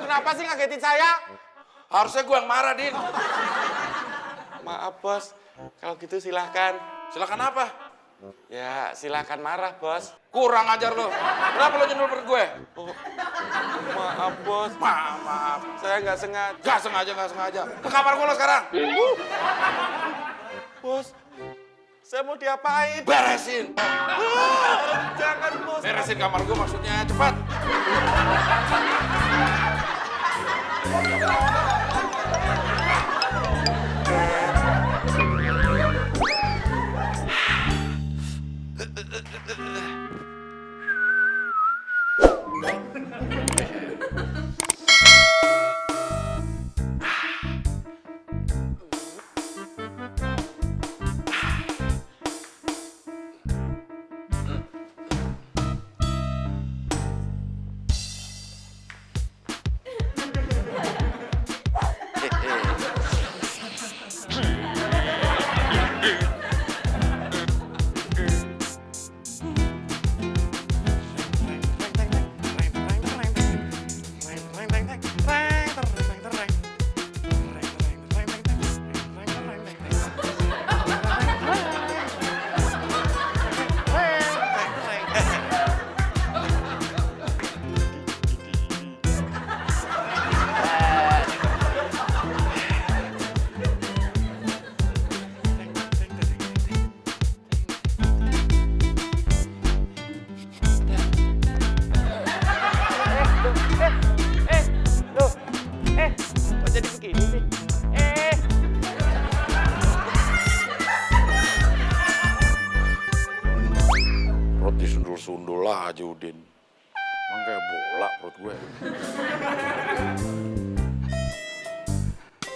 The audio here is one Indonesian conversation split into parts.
kenapa sih ngagetin saya? Harusnya gue yang marah, Din. Maaf, Bos. Kalau gitu silahkan. Silakan apa? Ya, silahkan marah, Bos. Kurang ajar lo. Kenapa lo nyundul perut gue? Oh, maaf, Bos. Maaf. Saya nggak sengaja. Gak sengaja. Ke kamar gue lo sekarang. Bos, saya mau diapain? Beresin. Jangan, Bos. Beresin kamar gue maksudnya. Cepat. Kok jadi begini sih? Perut disundul-sundul aja, Udin. Emang kayak bola perut gue.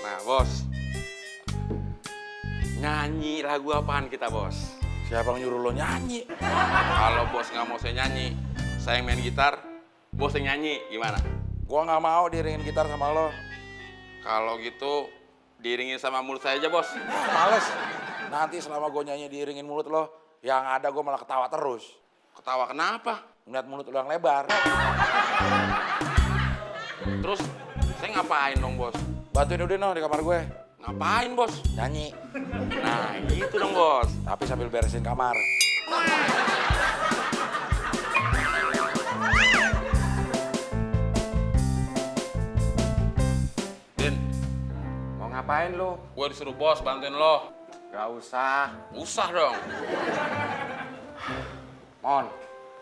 Nah, Bos. Nyanyi lagu apaan kita, Bos? Siapa yang nyuruh lo nyanyi? Kalau Bos nggak mau saya nyanyi, saya yang main gitar, Bos yang nyanyi, gimana? Gua nggak mau diiringin gitar sama lo. Kalau gitu, diiringin sama mulut saya aja, Bos. Males. Nanti selama gue nyanyi diiringin mulut lo, yang ada gue malah ketawa terus. Ketawa kenapa? Ngeliat mulut lo yang lebar. Terus, saya ngapain dong, Bos? Bantuin Udin no di kamar gue. Ngapain, Bos? Nyanyi. Nah, gitu dong, Bos. Tapi sambil beresin kamar. Din, Mau ngapain lu? gue disuruh Bos bantuin lo. Gak usah. Usah dong. Mon,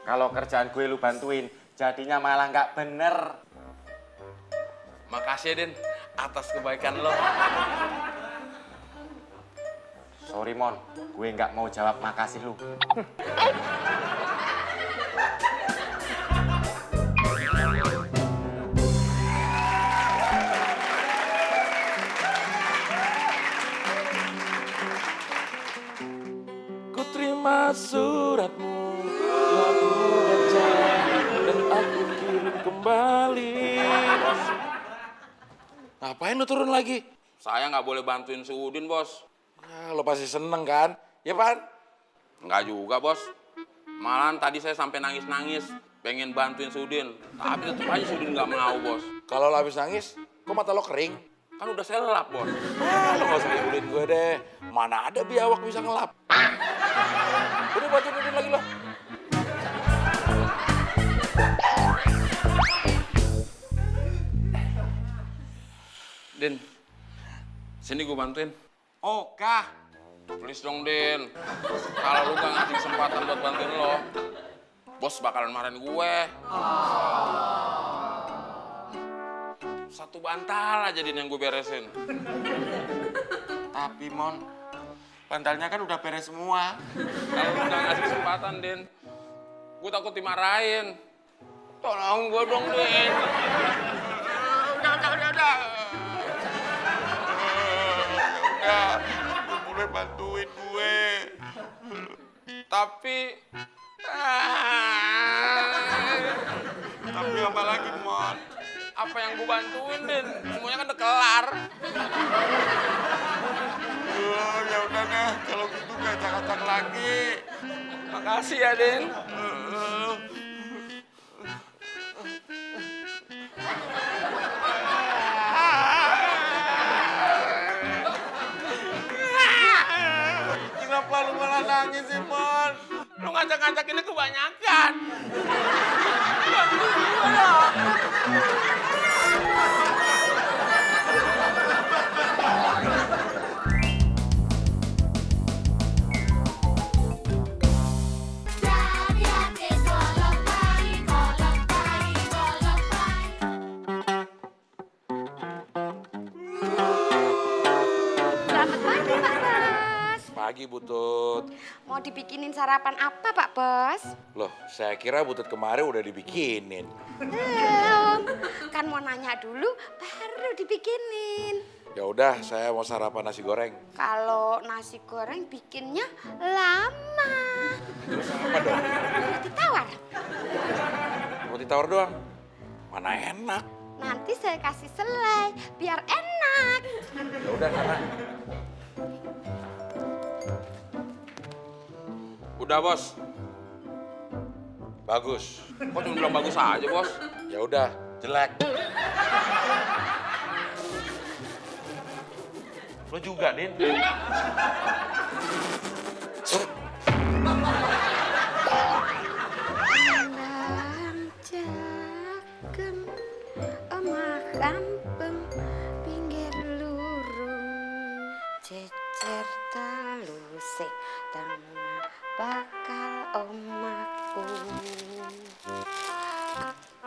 kalau kerjaan gue lu bantuin, jadinya malah nggak bener. Makasih ya, Din, atas kebaikan lo. Sorry Mon, gue nggak mau jawab makasih lu. Ku terima suratmu, telah ku baca dan aku kirim kembali. Ngapain lu turun lagi? Saya nggak boleh bantuin si Udin, Bos. Ya, lo pasti seneng kan? Ya Pan? Nggak juga, Bos. Malahan tadi saya sampai nangis-nangis, pengen bantuin si Udin. Tapi tetep aja si Udin nggak mau, Bos. Kalau lo habis nangis, kok mata lo kering? Kan udah saya lelap, Bos. Ah, lo gak usah ngibulin gue deh. Mana ada biawak bisa ngelap. Udah bantuin Udin lagi lo. Din, sini gue bantuin. Oke. Please dong, Din. Kalau lu gak ngasih kesempatan buat bantuin lo, Bos bakalan marahin gue. Satu bantal aja, Din, yang gue beresin. Tapi Mon, bantalnya kan udah beres semua. Kalau lu gak ngasih kesempatan, Din, gue takut dimarahin. Tolong gue dong, Din. Udah, boleh bantuin gue. Tapi apa lagi, Mon? Apa yang gue bantuin, Din? Semuanya kan udah kelar. Ya udah deh, kalau gitu gak acak-acak lagi. Makasih ya, Din. nangis sih, Mon? Lu ngajak-ngajakinnya kebanyakan. Jadi artis kolong bayi, kolong bayi, kolong bayi. Selamat pagi, Pak Bos. Pagi, Butut. Mau dibikinin sarapan apa, Pak Bos? Loh, saya kira Butut kemarin udah dibikinin. Belum. Kan mau nanya dulu, baru dibikinin. Ya udah, saya mau sarapan nasi goreng. Kalau nasi goreng bikinnya lama. Terus apa dong? Roti tawar. Roti tawar doang? Mana enak. Nanti saya kasih selai, biar enak. Ya udah, sana. Udah, Bos. Bagus. Kok cuma bilang bagus aja, Bos? Ya udah, jelek. Lo juga, Din. Nang cagem omah kampung pinggir lurung cecer talusik tengah bakal omahku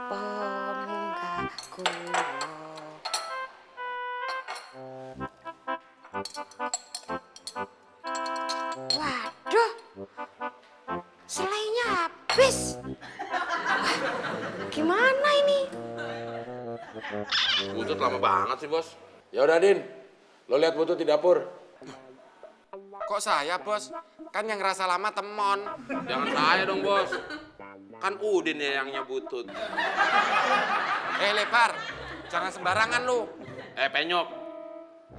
ponggah kulo. Waduh, selainya habis. Wah, gimana ini? Butut lama banget sih, Bos. Ya udah, Din. Lo lihat Butut di dapur. Kok saya, Bos? Kan yang ngerasa lama temon. Jangan saya dong, Bos. Kan Udin ya yang nyebutut. Lebar, jangan sembarangan lu. Penyok.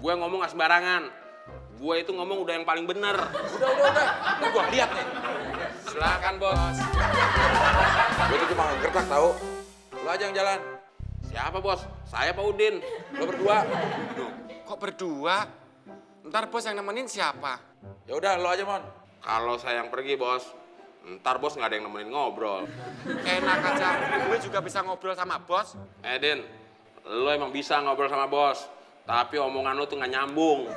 Gue ngomong gak sembarangan. Gue itu ngomong udah yang paling bener. Udah. Ini gua lihat nih. Silakan, Bos. Gue itu cuma ngegertak tahu. Lo aja yang jalan. Siapa, Bos? Saya Pak Udin. Lo berdua. Duh, kok berdua? Ntar Bos yang nemenin siapa? Ya udah, lo aja, Mon. Kalau saya yang pergi, Bos, ntar Bos nggak ada yang nemenin ngobrol. Enak aja, gue juga bisa ngobrol sama Bos. Din, lo emang bisa ngobrol sama Bos, tapi omongan lo tuh nggak nyambung.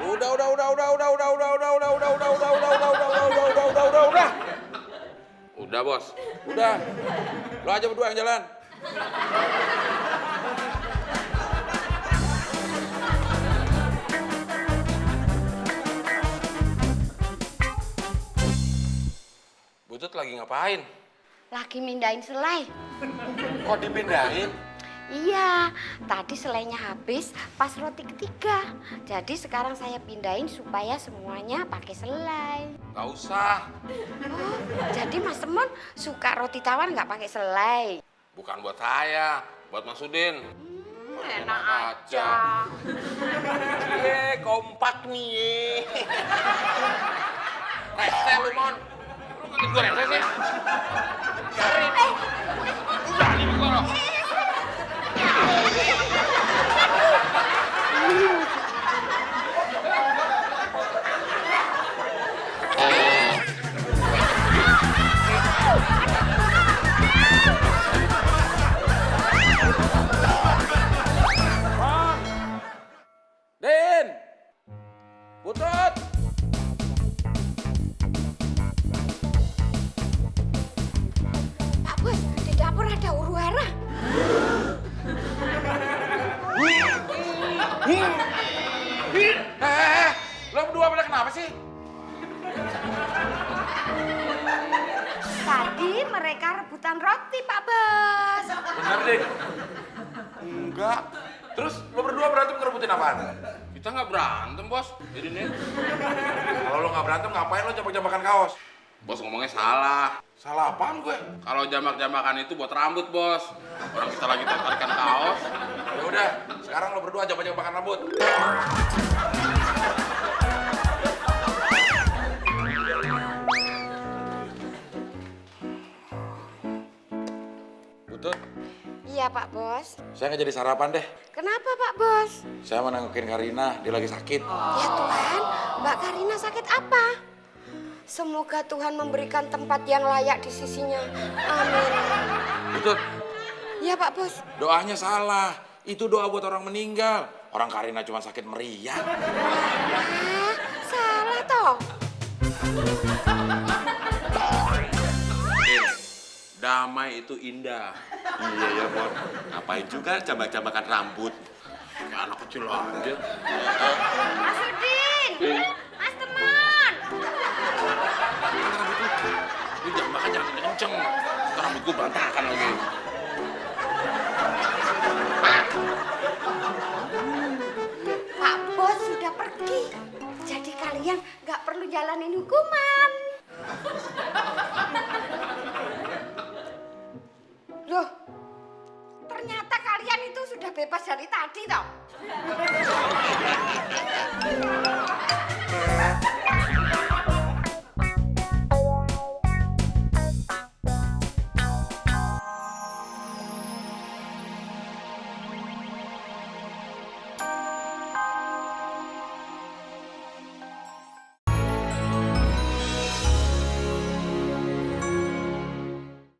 Udah. Udah, Bos. Udah. Lo aja berdua yang jalan. Butut lagi ngapain? Lagi mindahin selai. Kok dipindahin? Iya, tadi selainya habis pas roti ketiga. Jadi sekarang saya pindahin supaya semuanya pakai selai. Gak usah. Oh, jadi Mas Temon suka roti tawar nggak pakai selai? Bukan buat saya, buat Mas Udin. Enak aja. Kompak nih. Rese lu, Mon. Lu ngerti gue rese sih? Udah, nih gue loh. Din! Butut! Pak Bos, di dapur ada huru-hara. Lo berdua pada kenapa sih? Tadi mereka rebutan roti, Pak Bos. Bener, Din. Enggak. Terus lo berdua berantem ngerebutin apaan? Kita nggak berantem, Bos. Jadi nih, Kalau lo nggak berantem, ngapain lo jambak-jambakan kaos? Bos ngomongnya salah. Salah apaan gue? Kalau jambak-jambakan itu buat rambut, Bos. Orang kita lagi tarikan kaos. Ya udah, sekarang lo berdua jambak-jambakan rambut. Butut, Iya, Pak Bos. saya nggak jadi sarapan deh. Kenapa, Pak Bos? Saya mau nengokin Karina, dia lagi sakit. Ya Tuhan, Mbak Karina sakit apa? Semoga Tuhan memberikan tempat yang layak di sisinya. Amin. Betul. Ya Pak Bos. Doanya salah. Itu doa buat orang meninggal. Orang Karina cuma sakit meriang. Ah, salah toh. Damai itu indah. Iya ya, Bos. Ngapain juga jambak-jambakan rambut? Kayak anak kecil aja. Mas Udin, Mas Teman. Lu jangan makan jangan kenceng. Ntar rambut gue berantakan lagi. Pak Bos sudah pergi. Jadi kalian nggak perlu jalanin hukuman. Loh, ternyata kalian itu sudah bebas dari tadi toh.